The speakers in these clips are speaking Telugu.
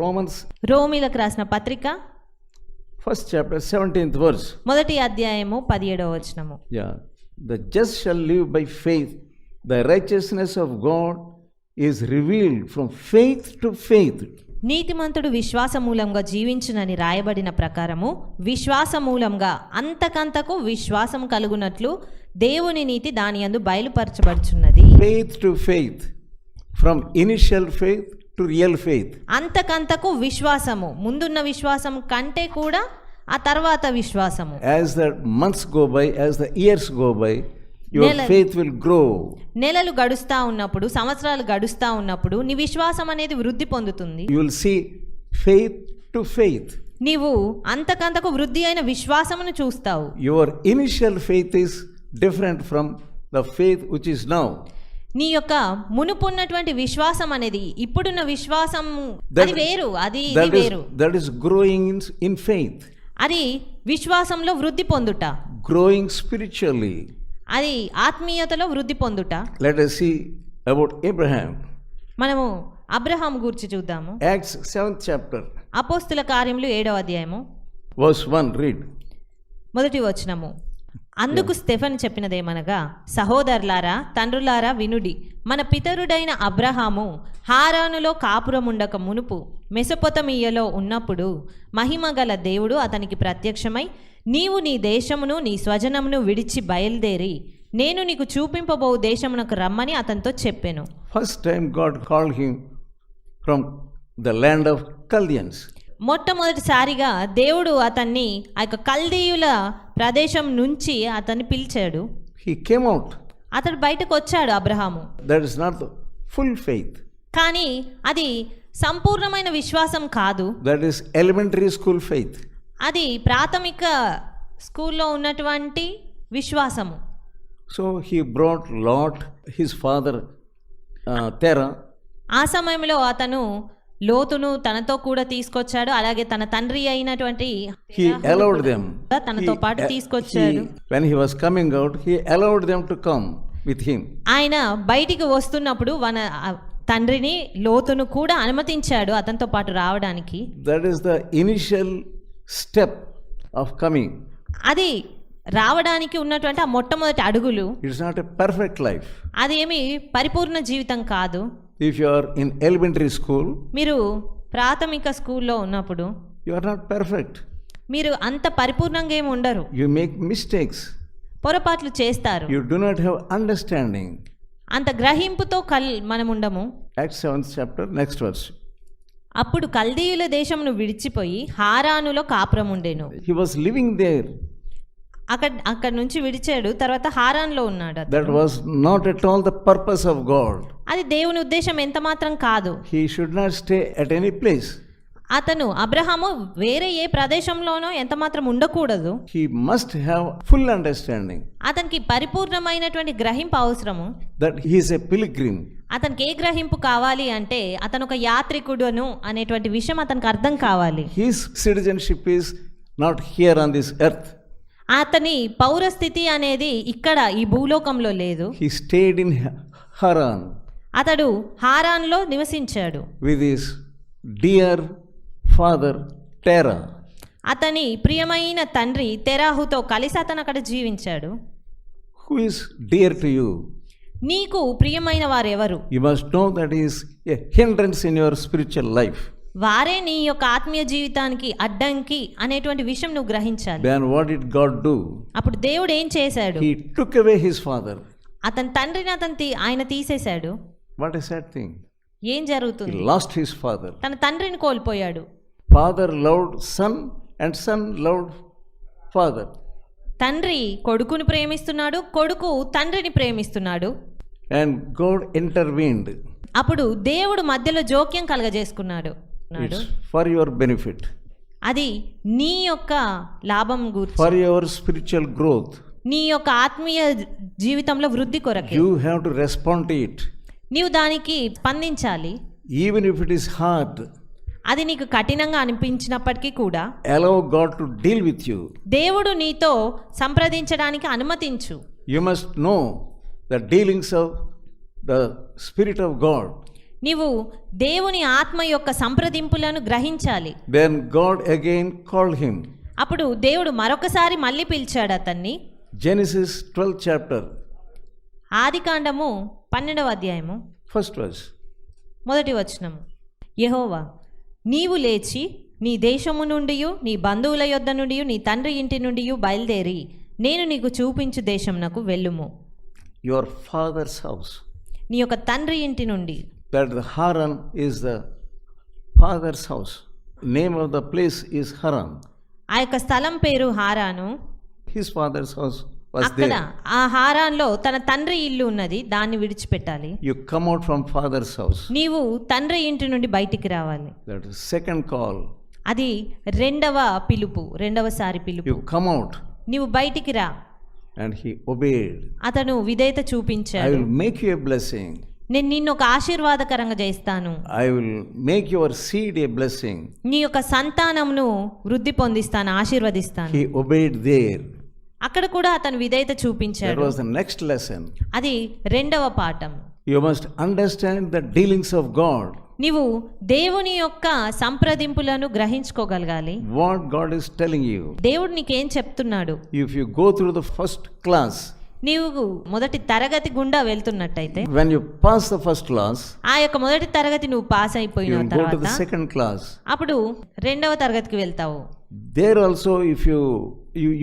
Romans, రోమీలకు రాసిన పత్రిక first chapter, 17th verse. మొదటి అధ్యాయము 17వ వచనము. Yeah. The just shall live by faith. The righteousness of God is revealed from faith to faith. నీతిమంతుడు విశ్వాస మూలంగా జీవించునని రాయబడిన ప్రకారము విశ్వాస మూలంగా అంతకంతకు విశ్వాసం కలుగునట్లు దేవుని నీతి దాని యందు బయలుపరచబడుచున్నది. Faith to faith. From initial faith to real faith. అంతకంతకు విశ్వాసము, ముందున్న విశ్వాసం కంటే కూడా ఆ తర్వాత విశ్వాసము. As the months go by, as the years go by, your faith will grow. నెలలు గడుస్తా ఉన్నప్పుడు, సంవత్సరాలు గడుస్తా ఉన్నప్పుడు నీ విశ్వాసం అనేది వృద్ధి పొందుతుంది. You will see faith to faith. నీవు అంతకంతకు వృద్ధి అయిన విశ్వాసమును చూస్తావు. Your initial faith is different from the faith which is now. నీ యొక్క మునుపున్నటువంటి విశ్వాసం అనేది ఇప్పుడున్న విశ్వాసం అది వేరు, అది వేరు. That is growing in faith. అది విశ్వాసంలో వృద్ధి పొందుట. Growing spiritually. అది ఆత్మీయతలో వృద్ధి పొందుట. Let us see about Abraham. మనము అబ్రహాం గురించి చూద్దాము. Acts 7th chapter. అపోస్తుల కార్యములు 7వ అధ్యాయము Verse 1, read. మొదటి వచనము. అందుకు స్టెఫెను చెప్పినదేమనగా, సహోదరులారా, తండ్రులారా వినుడి. మన పితరుడైన అబ్రహాము హారానులో కాపురముండక మునుపు మెసొపొతమియలో ఉన్నప్పుడు మహిమగల దేవుడు అతనికి ప్రత్యక్షమై, నీవు నీ దేశమును నీ స్వజనమును విడిచి బయలుదేరి నేను నీకు చూపింపబో దేశమునకు రమ్మని అతనితో చెప్పెను. First time God called him from the land of Chaldeans. మొట్టమొదటిసారిగా దేవుడు అతన్ని ఆ యొక్క కల్దీయుల ప్రదేశం నుంచి అతన్ని పిలిచాడు. He came out. అతడు బయటకు వచ్చాడు Abraham. That is not the full faith. కానీ అది సంపూర్ణమైన విశ్వాసం కాదు. That is elementary school faith. అది ప్రాథమిక స్కూల్లో ఉన్నటువంటి విశ్వాసము. So he brought Lot, his father, Terah. ఆ సమయంలో అతను లోతును తనతో కూడా తీసుకొచ్చాడు, అలాగే తన తండ్రి అయినటువంటి He allowed them. తనతో పాటు తీసుకొచ్చాడు. When he was coming out, he allowed them to come with him. ఆయన బయటికి వస్తున్నప్పుడు తండ్రిని లోతును కూడా అనుమతించాడు అతనితో పాటు రావడానికి. That is the initial step of coming. అది రావడానికి ఉన్నటువంటి ఆ మొట్టమొదటి అడుగులు. It's not a perfect life. అది ఏమి పరిపూర్ణ జీవితం కాదు. If you are in elementary school, మీరు ప్రాథమిక స్కూల్లో ఉన్నప్పుడు you are not perfect. మీరు అంత పరిపూర్ణంగా ఏమి ఉండరు. You make mistakes. పొరపాట్లు చేస్తారు. You do not have understanding. అంత గ్రహింపుతో మనం ఉండము. Acts 7th chapter, next verse. అప్పుడు కల్దీయుల దేశమును విడిచిపోయి హారానులో కాపురం ఉండెను. He was living there. అక్కడ నుంచి విడిచాడు, తర్వాత హారాన్లో ఉన్నాడు. That was not at all the purpose of God. అది దేవుని ఉద్దేశం ఎంత మాత్రం కాదు. He should not stay at any place. అతను అబ్రహాము వేరే ఏ ప్రదేశంలోనో ఎంత మాత్రం ఉండకూడదు. He must have full understanding. అతనికి పరిపూర్ణమైనటువంటి గ్రహింపు అవసరము. That he is a pilgrim. అతనికి ఏ గ్రహింపు కావాలి అంటే అతను ఒక యాత్రికుడును అనేటువంటి విషయం అతనికి అర్థం కావాలి. His citizenship is not here on this earth. అతని పౌరస్థితి అనేది ఇక్కడ ఈ భూలోకంలో లేదు. He stayed in Haran. అతడు హారాన్లో నివసించాడు. With his dear father Terah. అతని ప్రియమైన తండ్రి తెరాహుతో కలిసి అతను అక్కడ జీవించాడు. Who is dear to you? నీకు ప్రియమైన వారెవరు? You must know that he is a hindrance in your spiritual life. వారే నీ యొక్క ఆత్మీయ జీవితానికి అడ్డంకి అనేటువంటి విషయం నువ్వు గ్రహించాలి. Then what did God do? అప్పుడు దేవుడు ఏం చేశాడు? He took away his father. అతని తండ్రిని ఆయన తీసేశాడు. What a sad thing. ఏం జరుగుతుంది? He lost his father. తన తండ్రిని కోల్పోయాడు. Father loved son and son loved father. తండ్రి కొడుకుని ప్రేమిస్తున్నాడు, కొడుకు తండ్రిని ప్రేమిస్తున్నాడు. And God intervened. అప్పుడు దేవుడు మధ్యలో జోక్యం కలగజేసుకున్నాడు. It's for your benefit. అది నీ యొక్క లాభం గురించి, for your spiritual growth. నీ యొక్క ఆత్మీయ జీవితంలో వృద్ధి కొరకే. You have to respond to it. నీవు దానికి స్పందించాలి. Even if it is hard. అది నీకు కఠినంగా అనిపించినప్పటికీ కూడా allow God to deal with you. దేవుడు నీతో సంప్రదించడానికి అనుమతించు. You must know the dealings of the Spirit of God. నీవు దేవుని ఆత్మ యొక్క సంప్రదింపులను గ్రహించాలి. Then God again called him. అప్పుడు దేవుడు మరొకసారి మళ్ళీ పిలిచాడు అతన్ని. Genesis 12th chapter, ఆదికాండము 12వ అధ్యాయము first verse. మొదటి వచనము. యెహోవా, నీవు లేచి నీ దేశము నుండి నీ బంధువుల యొద్ద నుండి నీ తండ్రి ఇంటి నుండి బయలుదేరి నేను నీకు చూపించు దేశమునకు వెళ్ళుము. Your father's house. నీ యొక్క తండ్రి ఇంటి నుండి. That the Haran is the father's house. Name of the place is Haran. ఆ యొక్క స్థలం పేరు హారాను. His father's house was అక్కడ there. ఆ హారాన్లో తన తండ్రి ఇల్లు ఉన్నది, దాన్ని విడిచిపెట్టాలి. You come out from father's house. నీవు తండ్రి ఇంటి నుండి బయటికి రావాలి. That is second call. అది రెండవ పిలుపు, రెండవసారి పిలుపు. You come out. నీవు బయటికి రా. And he obeyed. అతను విధేయత I చూపించాడు. will make you a blessing. నేను నిన్ను ఒక ఆశీర్వాదకరంగా చేస్తాను. I will make your seed a blessing. నీ యొక్క సంతానమును వృద్ధి పొందిస్తాను, ఆశీర్వదిస్తాను. He obeyed there. అక్కడ కూడా అతను విధేయత That చూపించాడు. was the next lesson. అది రెండవ పాఠం. You must understand the dealings of God. నీవు దేవుని యొక్క సంప్రదింపులను గ్రహించుకోగలగాలి. What God is telling you. దేవుడు నీకేం చెప్తున్నాడు. If you go through the first class, నీవు మొదటి తరగతి గుండా వెళ్తున్నట్టయితే, when you pass the first class, ఆ యొక్క మొదటి తరగతి నువ్వు పాస్ you అయిపోయిన will go to the తర్వాత second class. అప్పుడు రెండవ తరగతికి వెళ్తావు. There also, if you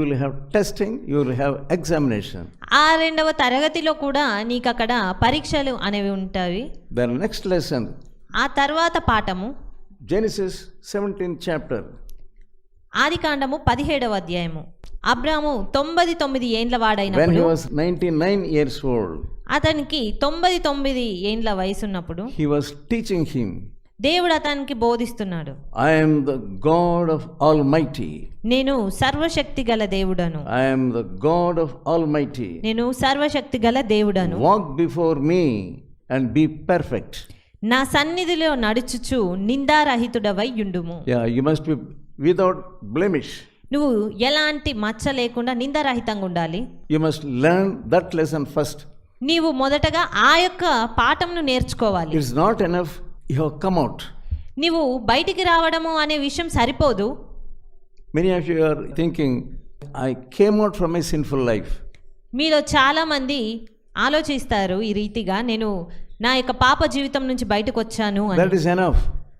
will have testing, you will have examination. ఆ రెండవ తరగతిలో కూడా నీకు అక్కడ పరీక్షలు అనేవి ఉంటాయి. The next lesson, ఆ తర్వాత పాఠము Genesis 17th chapter. ఆదికాండము 17వ అధ్యాయము. అబ్రాము 99 ఏండ్ల When వాడైనప్పుడు, he was 99 years old, అతనికి 99 ఏండ్ల వయసున్నప్పుడు he was teaching him, దేవుడు అతనికి బోధిస్తున్నాడు. I am the God of Almighty. నేను సర్వశక్తి గల దేవుడను. I am the God of Almighty. నేను సర్వశక్తి గల దేవుడను. Walk before me and be perfect. నా సన్నిధిలో నడుచుచు నిందారహితుడవై యుండుము. Yeah, you must be without blemish. నువ్వు ఎలాంటి మచ్చ లేకుండా నిందారహితంగా ఉండాలి. You must learn that lesson first. నీవు మొదటగా ఆ యొక్క పాఠంను నేర్చుకోవాలి. It's not enough you have come out. నీవు బయటికి రావడము అనే విషయం సరిపోదు. Many of you are thinking, I came out from a sinful life. మీలో చాలా మంది ఆలోచిస్తారు ఈ రీతిగా, నేను నా యొక్క పాప జీవితం నుంచి బయటకు వచ్చాను అని. That is enough.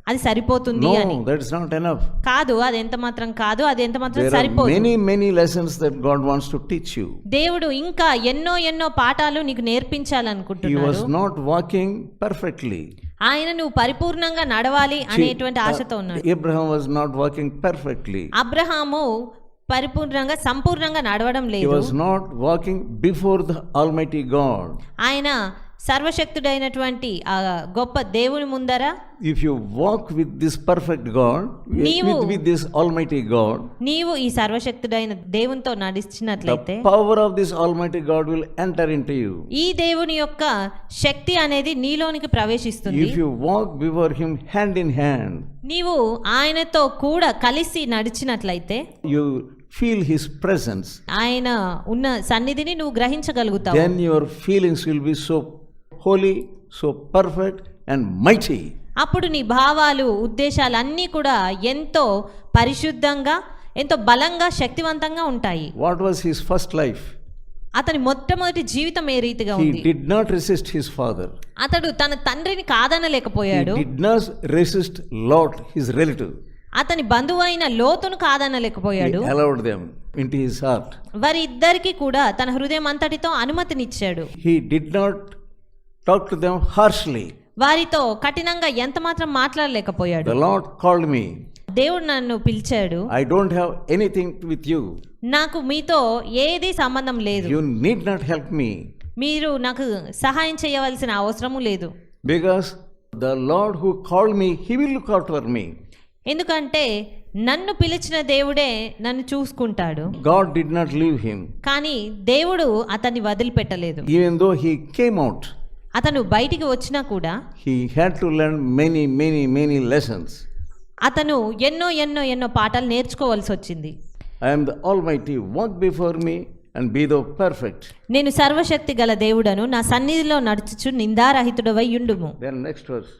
అది సరిపోతుంది అని. No, that is not enough. కాదు, అది ఎంత మాత్రం కాదు, అది ఎంత మాత్రం There are సరిపోదు. many lessons that God wants to teach you. దేవుడు ఇంకా ఎన్నో పాఠాలు నీకు He నేర్పించాలనుకుంటున్నాడు. was not walking perfectly. ఆయన నువ్వు పరిపూర్ణంగా నడవాలి అనేటువంటి ఆశతో ఉన్నాడు. Abraham was not walking perfectly. Abraham పరిపూర్ణంగా సంపూర్ణంగా నడవడం He లేదు. was not walking before the Almighty God. ఆయన సర్వశక్తుడైనటువంటి ఆ గొప్ప దేవుని ముందర, If you walk with this perfect God, with this Almighty God, నీవు ఈ సర్వశక్తుడైన దేవునితో నడిచినట్లయితే, the power of this Almighty God will enter into you. ఈ దేవుని యొక్క శక్తి అనేది నీలోనికి ప్రవేశిస్తుంది. If you walk before Him hand in hand, నీవు ఆయనతో కూడా కలిసి నడిచినట్లయితే, you feel His presence. ఆయన ఉన్న సన్నిధిని నువ్వు గ్రహించగలుగుతావు. Then your feelings will be so holy, so perfect and mighty. అప్పుడు నీ భావాలు, ఉద్దేశాలు అన్నీ కూడా ఎంతో పరిశుద్ధంగా, ఎంతో బలంగా, శక్తివంతంగా ఉంటాయి. What was his first life? అతని మొట్టమొదటి జీవితం ఏ రీతిగా He ఉంది? did not resist his father. అతడు తన తండ్రిని కాదనలేకపోయాడు. He did not resist Lot, his relative. అతని బంధువు అయిన లోతును కాదనలేకపోయాడు. He allowed them into his heart. వారి ఇద్దరికి కూడా తన హృదయం అంతటితో అనుమతినిచ్చాడు. He did not talk to them harshly. వారితో కఠినంగా ఎంత మాత్రం మాట్లాడలేకపోయాడు. The Lord called me. దేవుడు నన్ను పిలిచాడు. I don't have anything with you. నాకు మీతో ఏది సంబంధం లేదు. You need not help me. మీరు నాకు సహాయం చేయవలసిన అవసరము లేదు. Because the Lord who called me, He will look out for me. ఎందుకంటే నన్ను పిలిచిన దేవుడే నన్ను చూసుకుంటాడు. God did not leave him. కానీ దేవుడు అతన్ని వదిలిపెట్టలేదు. Even though he came out, అతను బయటికి వచ్చినా కూడా he had to learn many lessons. అతను ఎన్నో పాఠాలు నేర్చుకోవాల్సి వచ్చింది. I am the Almighty. Walk before me and be thou perfect. నేను సర్వశక్తి గల దేవుడను, నా సన్నిధిలో నడుచుచు నిందారహితుడవై యుండుము. Then next verse.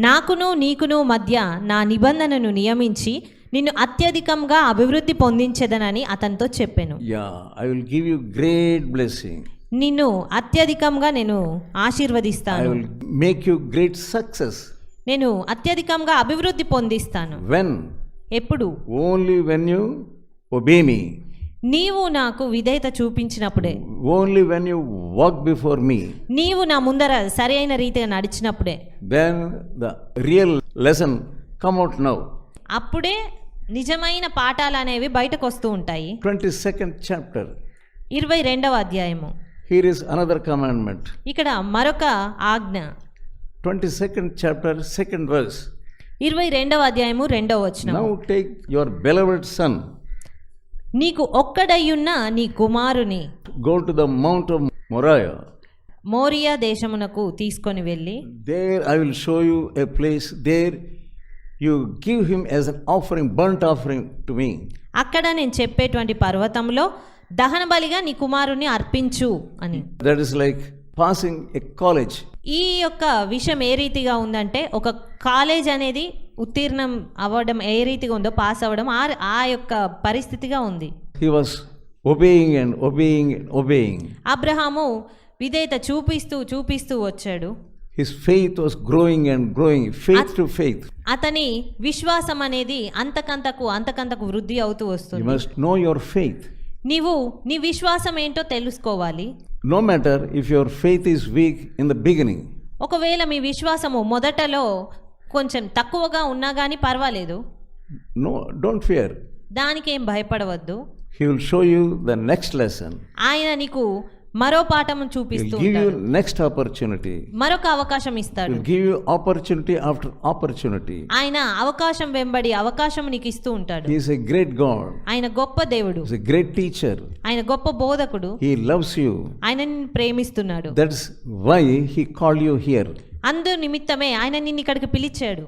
నాకును నీకును మధ్య నా నిబంధనను నియమించి నిన్ను అత్యధికంగా అభివృద్ధి పొందించెదనని అతనితో చెప్పెను. Yeah, I will give you great blessing. నిన్ను అత్యధికంగా నేను I ఆశీర్వదిస్తాను, will make you great success. నేను అత్యధికంగా అభివృద్ధి పొందిస్తాను. When? ఎప్పుడు? Only when you obey me. నీవు నాకు విధేయత చూపించినప్పుడే, Only when you walk before me. నీవు నా ముందర సరైన రీతిగా నడిచినప్పుడే, Then the real lesson come out now. అప్పుడే నిజమైన పాఠాలు అనేవి బయటకు వస్తూ ఉంటాయి. 22nd chapter. 22వ అధ్యాయము. Here is another commandment. ఇక్కడ మరొక ఆజ్ఞ. 22nd chapter, 2nd verse. 22వ అధ్యాయము 2వ వచనం. Now take your beloved son, నీకు ఒక్కడయ్యున్న నీ కుమారుని go to the mount of Moriah. Morya దేశమునకు తీసుకొని వెళ్ళి, There I will show you a place. There you give him as an offering, burnt offering to me. అక్కడ నేను చెప్పేటువంటి పర్వతంలో దహన బలిగా నీ కుమారుని అర్పించు అని. That is like passing a college. ఈ యొక్క విషయం ఏ రీతిగా ఉందంటే, ఒక కాలేజ్ అనేది ఉత్తీర్ణం అవ్వడం ఏ రీతిగా ఉందో, పాస్ అవ్వడం ఆ యొక్క పరిస్థితిగా ఉంది. He was obeying and obeying and obeying. Abraham విధేయత చూపిస్తూ వచ్చాడు. His faith was growing and growing, faith to faith. అతని విశ్వాసం అనేది అంతకంతకు వృద్ధి అవుతూ You వస్తుంది. must know your faith. నీవు నీ విశ్వాసం ఏంటో తెలుసుకోవాలి. No matter if your faith is weak in the beginning, ఒకవేళ మీ విశ్వాసము మొదటలో కొంచెం తక్కువగా ఉన్నా కానీ పర్వాలేదు, no, don't fear. దానికేం భయపడవద్దు. He will show you the next lesson. ఆయన నీకు మరో పాఠము He చూపిస్తూ will give you ఉంటాడు, next opportunity. మరొక అవకాశం He ఇస్తాడు. will give you opportunity after opportunity. ఆయన అవకాశం వెంబడి అవకాశం నీకు ఇస్తూ ఉంటాడు. He is a great God. ఆయన గొప్ప దేవుడు, He is a great teacher. ఆయన గొప్ప బోధకుడు. He loves you. ఆయన నిన్ను ప్రేమిస్తున్నాడు. That's why he called you here. అందు నిమిత్తమే ఆయన నిన్ను ఇక్కడికి పిలిచాడు.